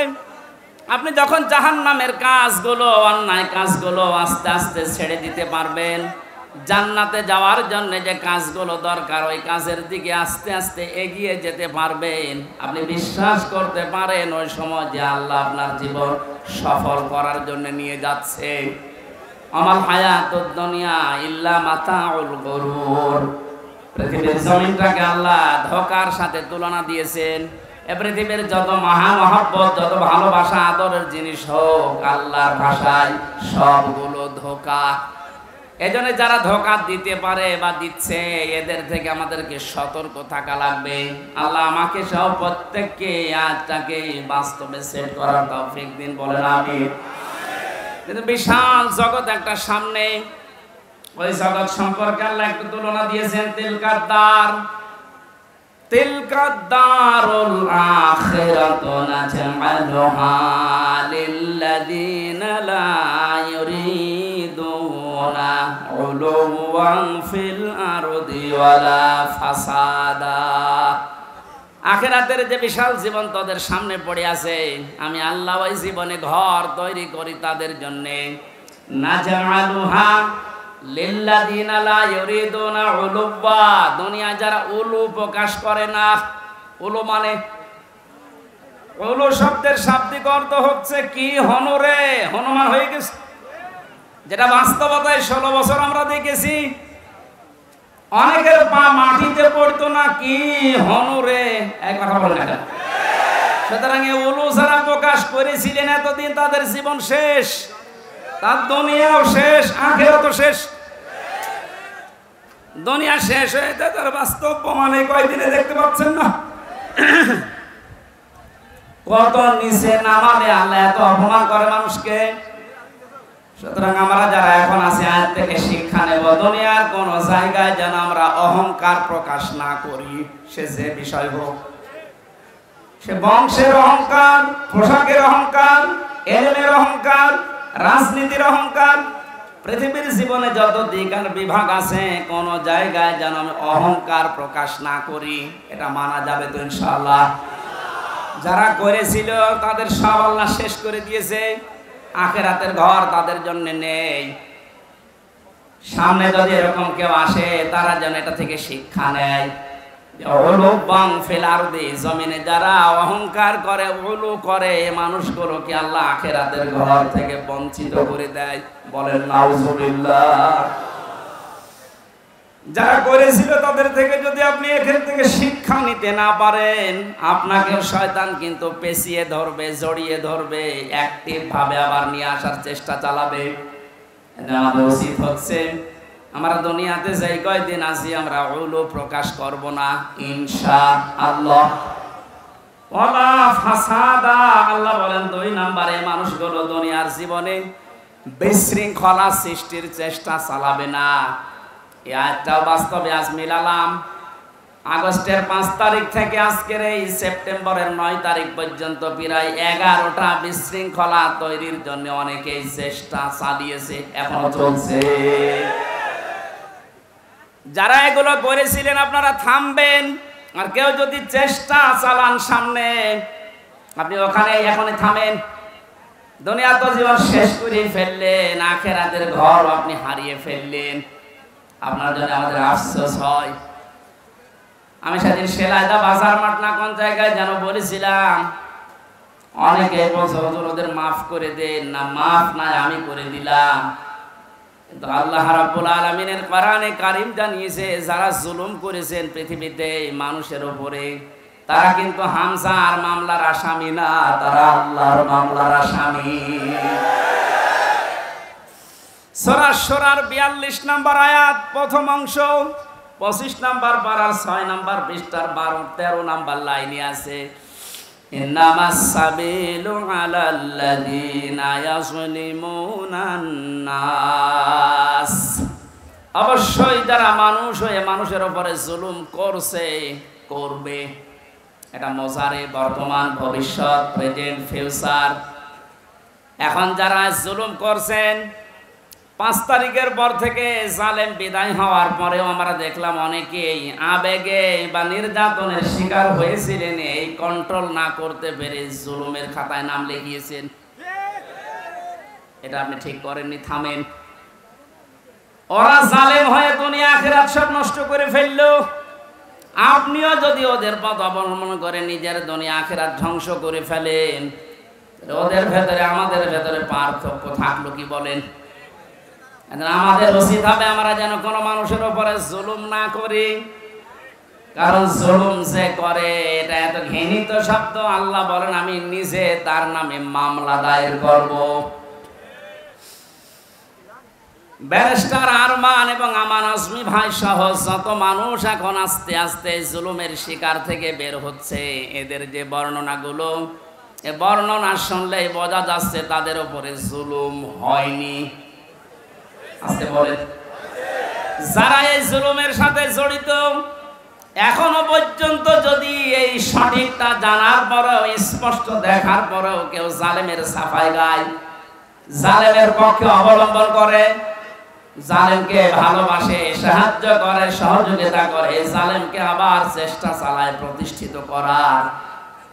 আপনি যখন জাহান্নামের কাজগুলো, অন্যায় কাজগুলো আস্তে আস্তে ছেড়ে দিতে পারবেন, জান্নাতে যাওয়ার জন্য যে কাজগুলো দরকার ওই কাজের দিকে আস্তে আস্তে এগিয়ে যেতে পারবেন। আপনি বিশ্বাস করতে পারেন ওই সময় যে আল্লাহ আপনার জীবন সফল করার জন্য নিয়ে যাচ্ছে। আমাল হায়াতুদ দুনিয়া ইল্লা মাতাউল গুরুর। পৃথিবীর জমিনটাকে আল্লাহ ধোঁকার সাথে তুলনা দিয়েছেন। এ পৃথিবীর যত মহামহব্বত, যত ভালোবাসা আদরের জিনিস হোক, আল্লাহর ভাষায় সবগুলো ধোঁকা। এজন্য যারা ধোঁকা দিতে পারে বা দিচ্ছে, এদের থেকে আমাদেরকে সতর্ক থাকা লাগবে। আল্লাহ আমাকে সহ প্রত্যেককে আজটাকে বাস্তবে সেট করার তৌফিক দিন, বলেন আমিন। কিন্তু বিশাল জগৎ একটা সামনে, ওই জগৎ সম্পর্কে আল্লাহ একটু তুলনা দিয়েছেন। তিলকাদ্দারুল আখিরাতু নাজআলুহা লিল্লাযীনা লা ইউরিদুনা উলুওয়ান ফিল আরদি ওয়ালা ফাসাদা। আখিরাতের যে বিশাল জীবন তাদের সামনে পড়ে আছে, আমি আল্লাহ ওই জীবনে ঘর তৈরি করি তাদের জন্য। নাজআলুহা লিল্লাযিনা লা ইউরিদুনা উলুবা, দুনিয়া যারা উলু প্রকাশ করে না। উলু মানে, উলু শব্দের শাব্দিক অর্থ হচ্ছে কি? হনুরে, হনুমান হয়ে গেছে, যেটা বাস্তবতায় 16 বছর আমরা দেখেছি। অনেকের পা মাটিতে পড়তো না, কি হনুরে, এক কথা বলে না। সুতরাং উলু যারা প্রকাশ করেছিলেন এতদিন, তাদের জীবন শেষ, তার দুনিয়াও শেষ, আখিরাতও শেষ। দুনিয়া শেষ হয়ে যায়, তার বাস্তব প্রমাণ এই কয়দিনে দেখতে পাচ্ছেন না? কত নিচে নামালে আল্লাহ এত অপমান করে মানুষকে। সুতরাং আমরা যারা এখন আছি, আজ থেকে শিক্ষা নেব, দুনিয়ার কোন জায়গায় যেন আমরা অহংকার প্রকাশ না করি, সে যে বিষয় হোক। সে বংশের অহংকার, পোশাকের অহংকার, এলেমের অহংকার, রাজনীতির অহংকার, পৃথিবীর জীবনে যত দিক আর বিভাগ আছে, কোন জায়গায় যেন আমি অহংকার প্রকাশ না করি। এটা মানা যাবে তো ইনশাআল্লাহ? যারা করেছিল তাদের সব আল্লাহ শেষ করে দিয়েছে, আখিরাতের ঘর তাদের জন্য নেই। সামনে যদি এরকম কেউ আসে, তারা যেন এটা থেকে শিক্ষা নেয়। জমিনে যারা অহংকার করে, উলু করে, মানুষগুলোকে আল্লাহ আখিরাতের ঘর থেকে বঞ্চিত করে দেয়। বলেন নাউজুবিল্লাহ। যারা করেছিল তাদের থেকে যদি আপনি এখান থেকে শিক্ষা নিতে না পারেন, আপনাকে শয়তান কিন্তু পেঁচিয়ে ধরবে, জড়িয়ে ধরবে, অ্যাক্টিভ ভাবে আবার নিয়ে আসার চেষ্টা চালাবে। আমাদের উচিত হচ্ছে আমরা দুনিয়াতে যাই কয়দিন আছি, আমরা উলু প্রকাশ করব না ইনশাআল্লাহ। ওয়ালা ফাসাদা, আল্লাহ বলেন 2 নম্বরে মানুষগুলো দুনিয়ার জীবনে বিশৃঙ্খলা সৃষ্টির চেষ্টা চালাবে না। এই আয়াতটাও বাস্তবে আজ মিলালাম। আগস্টের 5 তারিখ থেকে আজকের এই সেপ্টেম্বরের 9 তারিখ পর্যন্ত প্রায় 11টা বিশৃঙ্খলা তৈরির জন্য অনেকেই চেষ্টা চালিয়েছে, এখনো চলছে। যারা এগুলো করেছিলেন আপনারা থামবেন, আর কেউ যদি চেষ্টা চালান সামনে, আপনি ওখানে এখনই থামেন। দুনিয়া তো জীবন শেষ করে ফেললেন, আখিরাতের ঘর আপনি হারিয়ে ফেললেন। আপনার জন্য আমাদের আফসোস হয়। আমি সেদিন সেলাইদা বাজার মাঠ না কোন জায়গায় যেন বলেছিলাম, অনেকে বলছে হুজুর ওদের মাফ করে দেন না। মাফ নাই, আমি করে দিলাম। কিন্তু আল্লাহ রাব্বুল আলামিনের কোরআনে কারীম জানিয়েছে, যারা জুলুম করেছেন পৃথিবীতে মানুষের উপরে, তারা কিন্তু হামজার মামলার আসামি না, তারা আল্লাহর মামলার আসামি। সূরা শুরার 42 নম্বর আয়াত প্রথম অংশ, 25 নম্বর পারার 6 নম্বর পৃষ্ঠার 12-13 নম্বর লাইনে আছে, ইন্নামাস সাবিলু আলাল্লাযিনা ইয়াজলিমুনান নাস। অবশ্যই যারা মানুষ হয়ে মানুষের উপরে জুলুম করছে, করবে, এটা মোজারে, বর্তমান, ভবিষ্যৎ, প্রেজেন্ট, ফিউচার। এখন যারা জুলুম করছেন, 5 তারিখের পর থেকে জালেম বিদায় হওয়ার পরেও আমরা দেখলাম অনেকেই আবেগে বা নির্যাতনের শিকার হয়েছিলেন, এই কন্ট্রোল না করতে পেরে জুলুমের খাতায় নাম লিখিয়েছেন। এটা আপনি ঠিক করেননি, থামেন। ওরা জালেম হয়ে দুনিয়া আখিরাত সব নষ্ট করে ফেললো। আপনিও যদি ওদের পথ অবলম্বন করে নিজের দুনিয়া আখিরাত ধ্বংস করে ফেলেন, ওদের ভেতরে আমাদের ভেতরে পার্থক্য থাকলো কি বলেন? আমাদের উচিত হবে আমরা যেন কোনো মানুষের উপরে জুলুম না করি, কারণ জুলুম যে করে এটা এত ঘৃণিত শব্দ। আল্লাহ বলেন আমি নিজে তার নামে মামলা দায়ের করব। ব্যারিস্টার আরমান এবং আমান আজমি ভাই সহ যত মানুষ এখন আস্তে আস্তে জুলুমের শিকার থেকে বের হচ্ছে, এদের যে বর্ণনাগুলো, এ বর্ণনা শুনলেই বোঝা যাচ্ছে তাদের উপরে জুলুম হয়নি। আস্তে বলেন। যারা এই জুলুমের সাথে জড়িত, এখনো পর্যন্ত যদি এই সঠিকটা জানার পরেও, স্পষ্ট দেখার পরেও কেউ জালেমের সাফাই গায়, জালেমের পক্ষে অবলম্বন করে, জালেমকে ভালোবাসে, সাহায্য করে, সহযোগিতা করে, জালেমকে আবার চেষ্টা চালায় প্রতিষ্ঠিত করার।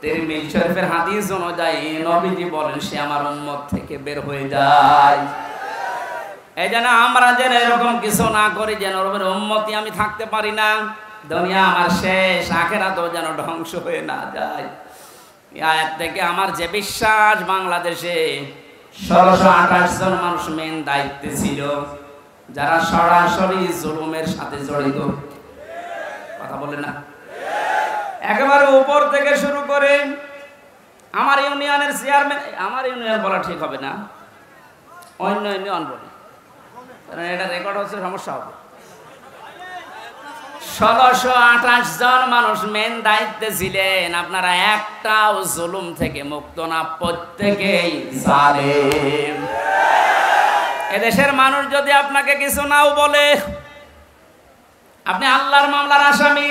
তিরমিজি শরীফের হাদিস অনুযায়ী নবীজি বলেন সে আমার উম্মত থেকে বের হয়ে যায়। এই জন্য আমরা যেন এরকম কিছু না করি যেন নবীর উম্মতি আমি থাকতে পারি না, দুনিয়া আমার শেষ, আখিরাতও যেন ধ্বংস হয়ে না যায়। এই আয়াত থেকে আমার যে বিশ্বাস, বাংলাদেশে 1628 জন মানুষ মেন দায়িত্বে ছিল যারা সরাসরি জুলুমের সাথে জড়িত। কথা বলে না? একেবারে উপর থেকে শুরু করে আমার ইউনিয়নের চেয়ারম্যান, আমার ইউনিয়ন বলা ঠিক হবে না, অন্য ইউনিয়ন বলি, কারণ এটা রেকর্ড হচ্ছে, সমস্যা হবে। 1628 জন মানুষ মেন দায়িত্বে ছিলেন। আপনারা একটাও জুলুম থেকে মুক্ত না, প্রত্যেকেই জালেম। এদেশের মানুষ যদি আপনাকে কিছু নাও বলে, আপনি আল্লাহর মামলার আসামি,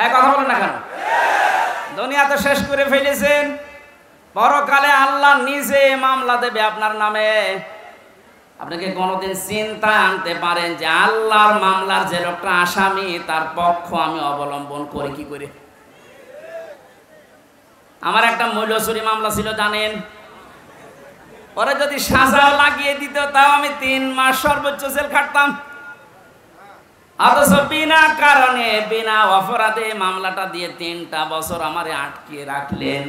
এক কথা বলেন না কেন? দুনিয়া তো শেষ করে ফেলেছেন, পরকালে আল্লাহ নিজে মামলা দেবে আপনার নামে। আপনাকে কোনোদিন চিন্তা আনতে পারেন যে আল্লাহর মামলার যে লোকটা আসামি তার পক্ষ আমি অবলম্বন করি কি করে? আমার একটা মূল্যচুরি মামলা ছিল জানেন, পরে যদি সাজাও লাগিয়ে দিত তাও আমি 3 মাস সর্বোচ্চ জেল খাটতাম। অথচ বিনা কারণে বিনা অপরাধে মামলাটা দিয়ে 3টা বছর আমারে আটকে রাখলেন।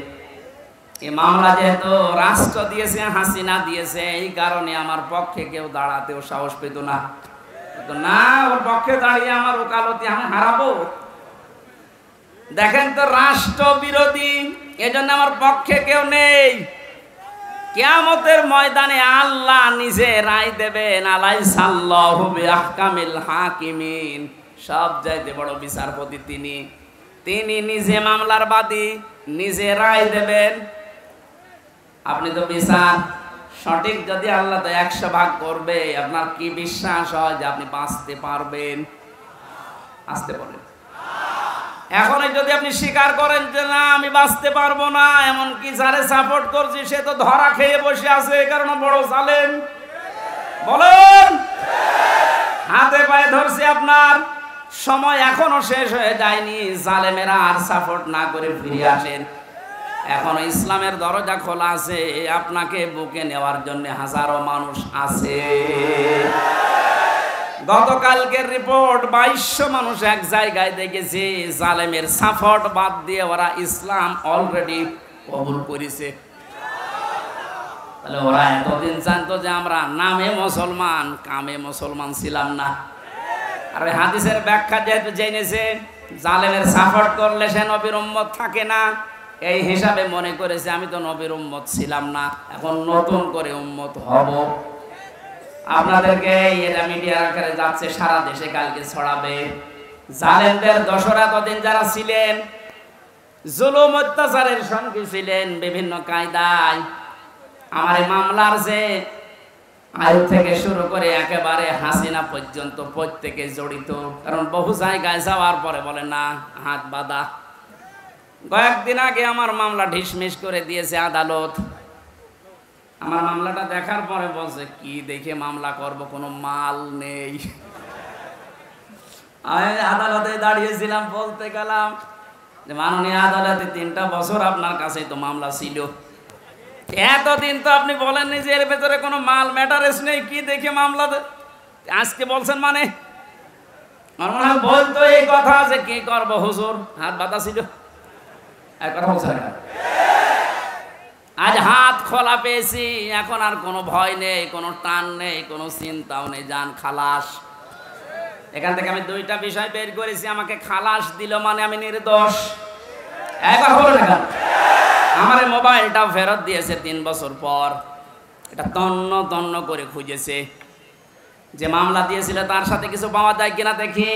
এই মামলা যেহেতু রাষ্ট্র দিয়েছে, হাসিনা দিয়েছে, এই কারণে আমার পক্ষে কেউ দাঁড়াতেও সাহস পেত না। না, ওর পক্ষে দাঁড়িয়ে আমার ওকালতি আমি হারাবো। দেখেন তো, রাষ্ট্র বিরোধী, এজন্য আমার পক্ষে কেউ নেই। কিয়ামতের ময়দানে আল্লাহ নিজে রায় দেবেন, আলাইসাল্লাহু বিআহকামিল হাকিমিন, সব চাইতে বড় বিচারপতি তিনি। তিনি নিজে মামলার বাদী, নিজে রায় দেবেন। আপনি তো বিচার সঠিক যদি আল্লাহ তো 100 ভাগ করবে, আপনার কি বিশ্বাস হয় যে আপনি বাঁচতে পারবেন? আসতে বলেন। এখন যদি আপনি স্বীকার করেন যে না আমি বাঁচতে পারবো না, এমনকি যারে সাপোর্ট করছি সে তো ধরা খেয়ে বসে আছে, এই কারণে বড় জালেম বলেন। হাতে পায়ে ধরছি, আপনার সময় এখনো শেষ হয়ে যায়নি। জালেমেরা আর সাপোর্ট না করে ফিরে আসেন। এখনো ইসলামের দরজা খোলা আছে, আপনাকে বুকে নেওয়ার জন্য হাজারো মানুষ আছে। গতকালকের রিপোর্ট 2200 মানুষ এক জায়গায় দেখেছি, জালেমের সাপোর্ট বাদ দিয়ে ওরা ইসলাম অলরেডি কবুল করেছে। তাহলে ওরা এতদিন জানতো যে আমরা নামে মুসলমান, কামে মুসলমান ছিলাম না। আর ওই হাদিসের ব্যাখ্যা যেহেতু জেনেছে জালেমের সাপোর্ট করলে সে নবীর উম্মত থাকে না, এই হিসাবে মনে করেছে আমি তো নবীর উম্মত ছিলাম না, এখন নতুন করে উম্মত হব। আপনাদেরকে এটা মিডিয়ার আকারে যাচ্ছে, সারা দেশে কালকে ছড়াবে। জালেমদের দোসরা তদিন যারা ছিলেন, জুলুম অত্যাচারের সঙ্গে ছিলেন বিভিন্ন কায়দায়, আমার এই মামলার যে আয়ু থেকে শুরু করে একেবারে হাসিনা পর্যন্ত প্রত্যেকে জড়িত। কারণ বহু জায়গায় যাওয়ার পরে বলে না হাত বাঁধা। কয়েকদিন আগে আমার মামলা ঢিসমিস করে দিয়েছে আদালত। আমার মামলাটা দেখার পরে বলছে কি দেখে মামলা করব, কোনো মাল নেই। আমি আদালতে দাঁড়িয়েছিলাম, বলতে গেলাম যে মাননীয় আদালতে 3টা বছর আপনার কাছে তো মামলা ছিল, এতদিন তো আপনি বলেননি যে এর ভেতরে কোনো মাল ম্যাটারেস নেই, কি দেখে মামলা আজকে বলছেন? মানে আমার মনে হয় বলতো এই কথা যে কি করবো হুজুর, হাত বাঁধা ছিল, এক কথা বলছে না। আজ হাত খোলা পেয়েছি, এখন আর কোনো ভয় নেই, কোনো টান নেই, কোনো চিন্তাও নেই, যান খালাস। এখান থেকে আমি 2টা বিষয় বের করেছি, আমাকে খালাস দিল মানে আমি নির্দোষ। একবার হলো না, আমার মোবাইলটাও ফেরত দিয়েছে 3 বছর পর। এটা তন্ন তন্ন করে খুঁজেছে, যে মামলা দিয়েছিল তার সাথে কিছু পাওয়া যায় কিনা দেখি।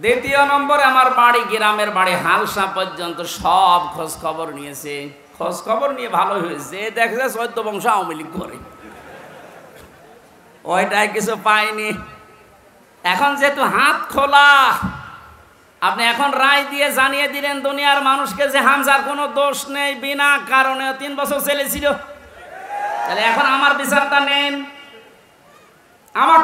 দ্বিতীয় নম্বরে আমার বাড়ি, গ্রামের বাড়ি হালসা পর্যন্ত সব খোঁজ খবর নিয়েছে। খোঁজ খবর নিয়ে ভালো হয়েছে, দেখছে 14 বংশ আওয়ামী লীগ করে, ওইটাই কিছু পাইনি। এখন যেহেতু হাত খোলা, আপনি এখন রায় দিয়ে জানিয়ে দিলেন দুনিয়ার মানুষকে যে হামজার কোনো দোষ নেই, বিনা কারণে 3 বছর জেলে ছিল। তাহলে এখন আমার বিচারটা নেন।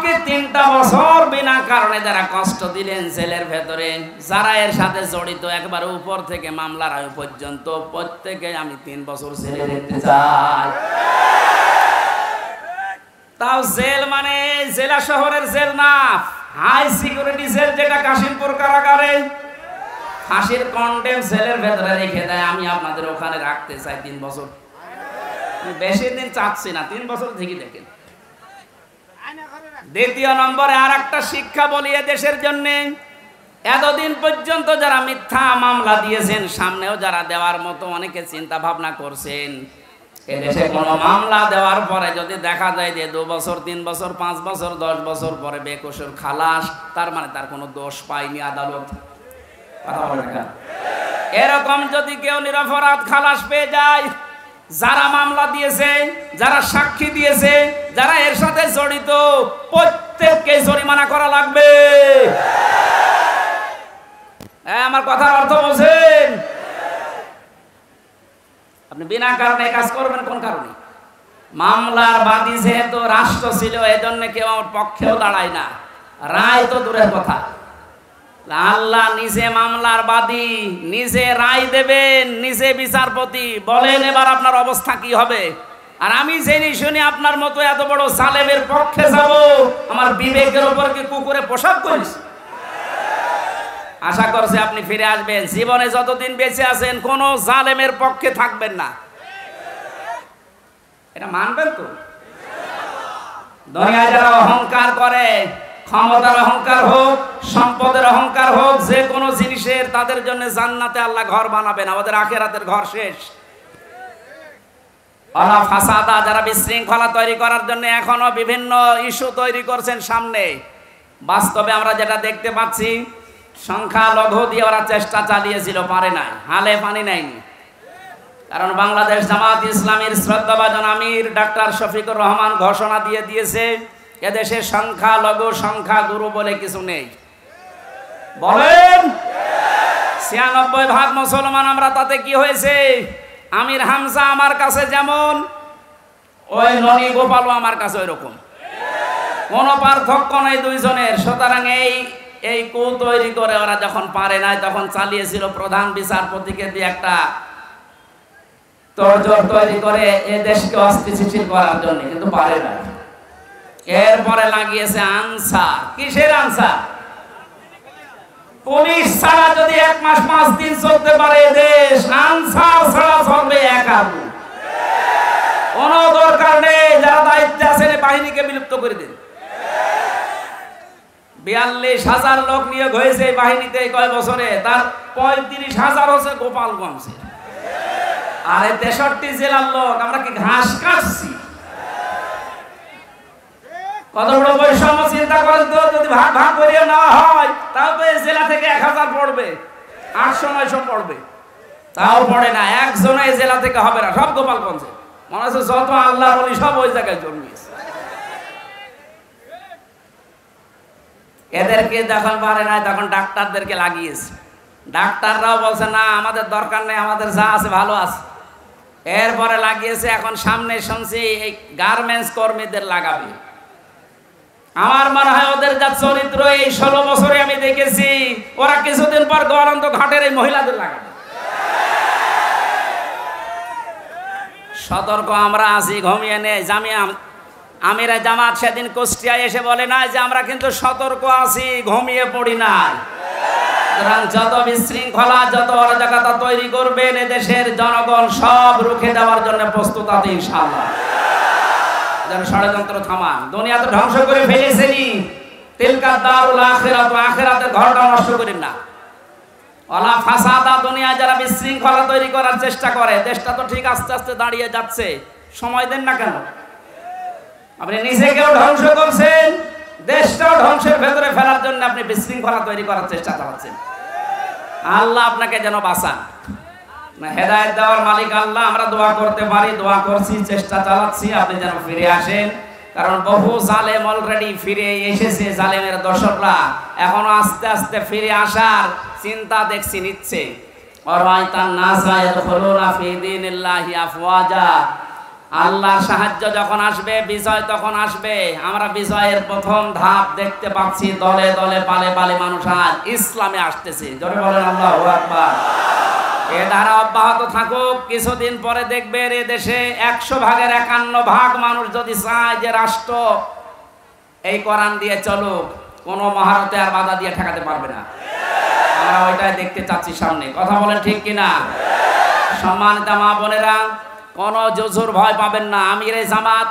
আমাকে 3টা বছর বিনা কারণে যারা কষ্ট দিলেন জেলের ভেতরে, যারা এর সাথে জড়িত একবার উপর থেকে মামলার আয়ু পর্যন্ত প্রত্যেকে আমি 3 বছর জেলে দেখতে চাই। তাও জেল মানে জেলা শহরের জেল না, হাই সিকিউরিটি জেল, যেটা কাশিমপুর কারাগারে ফাঁসির কন্ডেম সেলের ভেতরে রেখে দেয়। আমি আপনাদের ওখানে রাখতে চাই 3 বছর। বেশি দিন চাচ্ছি না, 3 বছর ঠিকই দেখেন। দ্বিতীয় নম্বরে আর একটা শিক্ষা বলি দেশের জন্য, এতদিন পর্যন্ত যারা মিথ্যা মামলা দিয়েছেন, সামনেও যারা দেওয়ার মতো অনেকে চিন্তা ভাবনা করছেন, এদেশে কোনো মামলা দেওয়ার পরে যদি দেখা যায় যে 2 বছর 3 বছর 5 বছর 10 বছর পরে বেকসুর খালাস, তার মানে তার কোনো দোষ পায়নি আদালত। এরকম যদি কেউ নিরপরাধ খালাস পেয়ে যায়, যারা মামলা দিয়েছে, যারা সাক্ষী দিয়েছে, যারা এর সাথে জড়িত, প্রত্যেককে জরিমানা করা লাগবে। আমার কথার অর্থ বোঝেন? আপনি বিনা কারণে কাজ করবেন কোন কারণে? মামলার বাদী যেহেতু রাষ্ট্র ছিল, এজন্য কেউ আমার পক্ষেও দাঁড়ায় না, রায় তো দূরের কথা। আল্লাহ নিজে মামলার বাদী, নিজে রায় দেবেন, নিজে বিচারপতি। বলেন এবার আপনার অবস্থা কি হবে? আর আমি জেনে শুনি আপনার মতো এত বড় জালেমের পক্ষে যাব, আমার বিবেকের উপর কি কুকুরে পোশাক করিস? আশা করছি আপনি ফিরে আসবেন, জীবনে যতদিন বেঁচে আছেন কোন জালেমের পক্ষে থাকবেন না। এটা মানবেন তো? দুনিয়ায় যারা অহংকার করে, ক্ষমতার অহংকার হোক, সম্পদের অহংকার হোক, যে কোনো জিনিসের, তাদের জন্য জান্নাতে আল্লাহ ঘর বানাবেন, আমাদের আখিরাতের ঘর শেষ। ওয়ালা ফাসাদা, যারা বিশৃঙ্খলা তৈরি করার জন্য এখনো বিভিন্ন ইস্যু তৈরি করছেন সামনে, বাস্তবে আমরা যেটা দেখতে পাচ্ছি, সংখ্যালঘু দিয়ে ওরা চেষ্টা চালিয়েছিল, পারে না, হালে পানি নেয়নি। কারণ বাংলাদেশ জামাত ইসলামীর শ্রদ্ধাভাজন আমির ডাক্তার শফিকুর রহমান ঘোষণা দিয়ে দিয়েছে, এদেশে সংখ্যালঘু সংখ্যাগুরু বলে কিছু নেই। বলেন 96% মুসলমান আমরা, তাতে কি হয়েছে? আমির হামজা আমার কাছে যেমন, ওই ননী গোপালও আমার কাছে ওই রকম, কোনো পার্থক্য নেই দুইজনের। সুতরাং এই কু তৈরি করে ওরা যখন পারে নাই, তখন চালিয়েছিল প্রধান বিচারপতিকে দিয়ে একটা তোড়জোড় তৈরি করে এ দেশকে অস্থিতিশীল করার জন্য, কিন্তু পারে না। এরপরে লাগিয়েছে আনসার। কিসের আনসার? পুলিশ ছাড়া যদি 1 মাস 5 দিন চলতে পারে দেশ, আনসার ছাড়া চলবে একা। কোন দরকার নেই, যারা দায়িত্বে আছেন বাহিনীকে বিলুপ্ত করে দিন। 42,000 লোক নিয়োগ হয়েছে বাহিনীতে কয় বছরে, তার 35,000 হচ্ছে গোপালগঞ্জে। আর 63 জেলার লোক, আমরা কি ঘাস কাটছি? কত বড় বৈষম্য চিন্তা করেন তো। যদি ভাগ ভাগ করে নেওয়া হয়, তাও তো এই জেলা থেকে 1000 পড়বে, 800-900 পড়বে, তাও পড়ে না। একজন এই জেলা থেকে হবে না, সব গোপালগঞ্জে। মনে হচ্ছে যত আল্লাহ বলি সব ওই জায়গায় জন্মিয়েছে। এদেরকে যখন পারে নাই, তখন ডাক্তারদেরকে লাগিয়েছে। ডাক্তাররাও বলছে না, আমাদের দরকার নেই, আমাদের যা আছে ভালো আছে। এরপরে লাগিয়েছে, এখন সামনে শুনছি এই গার্মেন্টস কর্মীদের লাগাবে। আমার মনে হয় ওদের যা চরিত্র, এই 16 বছরে আমি দেখেছি, ওরা কিছুদিন পর গলন্ত ঘাটের এই মহিলাদের লাগাবে। সতর্ক আমরা আছি, ঘুমিয়ে নেই। আমিরা জামাত সেদিন কুষ্টিয়ায় এসে বলে না যে আমরা কিন্তু সতর্ক আছি, ঘুমিয়ে পড়ি না। যত বিশৃঙ্খলা, যত অরাজকতা তৈরি করবেন, এদেশের জনগণ সব রুখে দেওয়ার জন্য প্রস্তুত আছে ইনশাআল্লাহ। যেন ষড়যন্ত্র থামান। দুনিয়া তো ধ্বংস করে ফেলেছেনি, তিলকা দারুল আখিরাত, আখিরাতের ঘরটা নষ্ট করেন না। ওয়ালা ফাসাদা, দুনিয়া যারা বিশৃঙ্খলা তৈরি করার চেষ্টা করে, দেশটা তো ঠিক আস্তে আস্তে দাঁড়িয়ে যাচ্ছে, সময় দেন না কেন? আপনি নিজেকেও ধ্বংস করছেন, দেশটাও ধ্বংসের ভেতরে ফেলার জন্য আপনি বিশৃঙ্খলা তৈরি করার চেষ্টা চালাচ্ছেন। আল্লাহ আপনাকে যেন বাঁচান। হেদায়েত দেওয়ার মালিক আল্লাহ। আমরা দোয়া করতে পারি, দোয়া করছি, চেষ্টা চালাচ্ছি, আপনি যেন ফিরে আসেন। কারণ বহু জালেম অলরেডি ফিরে এসেছে, জালেমের দর্শকরা এখনো আস্তে আস্তে ফিরে আসার চিন্তা দেখছি নিচ্ছে। আল্লাহর সাহায্য যখন আসবে, বিজয় তখন আসবে। আমরা বিজয়ের প্রথম ধাপ দেখতে পাচ্ছি, দলে দলে পালে পালে মানুষ আজ ইসলামে আসতেছে। জোরে বলেন আল্লাহু আকবার। এ ধারা অব্যাহত থাকুক, কিছুদিন পরে দেখবেন এ দেশে 100 ভাগের 51 ভাগ মানুষ যদি চায় যে রাষ্ট্র এই কোরআন দিয়ে চলুক, কোনো মহারতে আর বাধা দিয়ে ঠেকাতে পারবে না। আমরা ওইটাই দেখতে চাচ্ছি সামনে। কথা বলেন ঠিক কিনা? সম্মানিত মা বোনেরা, কোনো জুজুর ভয় পাবেন না। আমিরে জামাত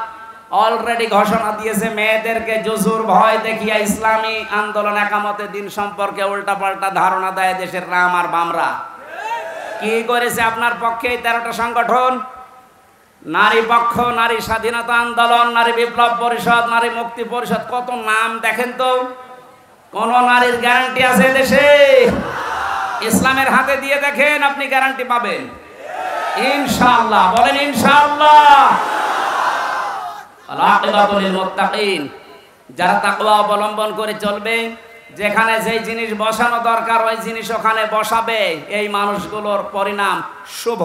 অলরেডি ঘোষণা দিয়েছে, মেয়েদেরকে জুজুর ভয় দেখিয়া ইসলামী আন্দোলন একামতের দিন সম্পর্কে উল্টাপাল্টা ধারণা দেয় দেশের রাম আর বামরা। কি করেছে আপনার পক্ষে এই 13টা সংগঠন? নারী পক্ষ, নারী স্বাধীনতা আন্দোলন, নারী বিপ্লব পরিষদ, নারী মুক্তি পরিষদ, কত নাম দেখেন তো। কোন নারীর গ্যারান্টি আছে দেশে? ইসলামের হাতে দিয়ে দেখেন, আপনি গ্যারান্টি পাবেন ইনশাআল্লাহ। বলেন ইনশাআল্লাহ। আল-আকিবাতুল লিল মুত্তাকিন, যারা তাকওয়া অবলম্বন করে চলবে, যেখানে যেই জিনিস বসানো দরকার ওই জিনিস ওখানে বসাবে, এই মানুষগুলোর পরিণাম শুভ।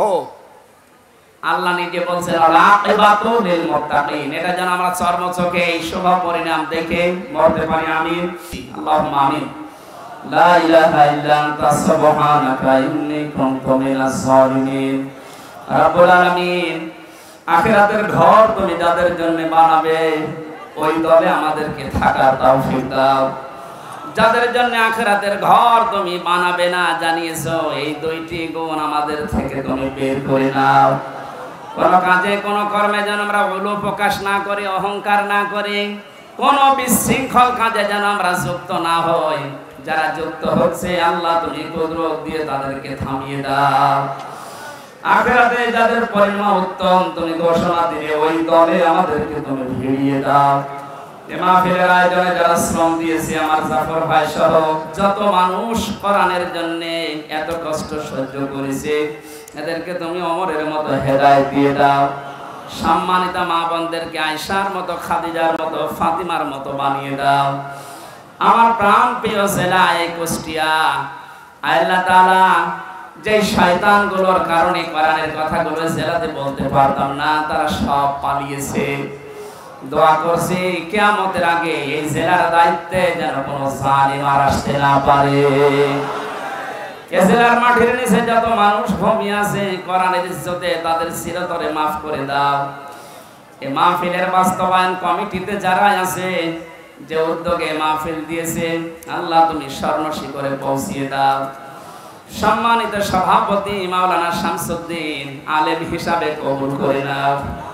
আল্লাহ নিজে বলছেন আল-আকিবাতুল লিল মুত্তাকিন। এটা যেন আমরা চর্মচোখে এই শুভ পরিণাম দেখে বলতে পারি আমিন। আল্লাহুম্মা আমিন। লা ইলাহা ইল্লা আনতা সুবহানাকা ইন্নী কুনতু মিনাজ জালিমিন। রব্বুল আলামিন, আখিরাতের ঘর তুমি যাদের জন্য বানাবে ওই দলে আমাদেরকে থাকার তৌফিক দাও। যাদের জন্য আখিরাতের ঘর তুমি বানাবে না জানিয়েছো, এই 2টি গুণ আমাদের থেকে তুমি বের করে নাও। কোন কাজে কোন কর্মে যেন আমরা উলু প্রকাশ না করি, অহংকার না করি, কোন বিশৃঙ্খল কাজে যেন আমরা যুক্ত না হই। যারা যুক্ত হচ্ছে আল্লাহ তুমি কুদরত দিয়ে তাদেরকে থামিয়ে দাও। আখিরাতে যাদের পরিণাম উত্তম তুমি ঘোষণা দিয়ে ওই দলে আমাদেরকে তুমি ভিড়িয়ে দাও। এ মাহফিলের আয়োজনে যারা শ্রম দিয়েছে, আমার জাফর ভাই সহ যত মানুষ কোরআনের জন্য এত কষ্ট সহ্য করেছে, এদেরকে তুমি ওমরের মতো হেদায়েত দিয়ে দাও। সম্মানিত মা বোনদেরকে আয়েশার মতো, খাদিজার মতো, ফাতিমার মতো বানিয়ে দাও। আমার প্রাণ প্রিয় জেলা এই কুষ্টিয়া, আল্লাহ তাআলা যে শয়তানগুলোর কারণে কোরআনের কথাগুলো জেলাতে বলতে পারতাম না, তারা সব পালিয়েছে। দোয়া করছি কিয়ামতের আগে এই জেলার দায়িত্বে যেন কোনো জালিম আর আসতে না পারে। এই জেলার মাটির নিচে যত মানুষ ঘুমিয়ে আছে, কোরআনের ইজ্জতে তাদের চিরতরে মাফ করে দাও। এই মাহফিলের বাস্তবায়ন কমিটিতে যারা আছে, যে উদ্যোগে মাহফিল দিয়েছে, আল্লাহ তুমি স্বর্ণ শিখরে পৌঁছিয়ে দাও। সম্মানিত সভাপতি মাওলানা শামসুদ্দিন আলেম হিসাবে কবুল করে নাও।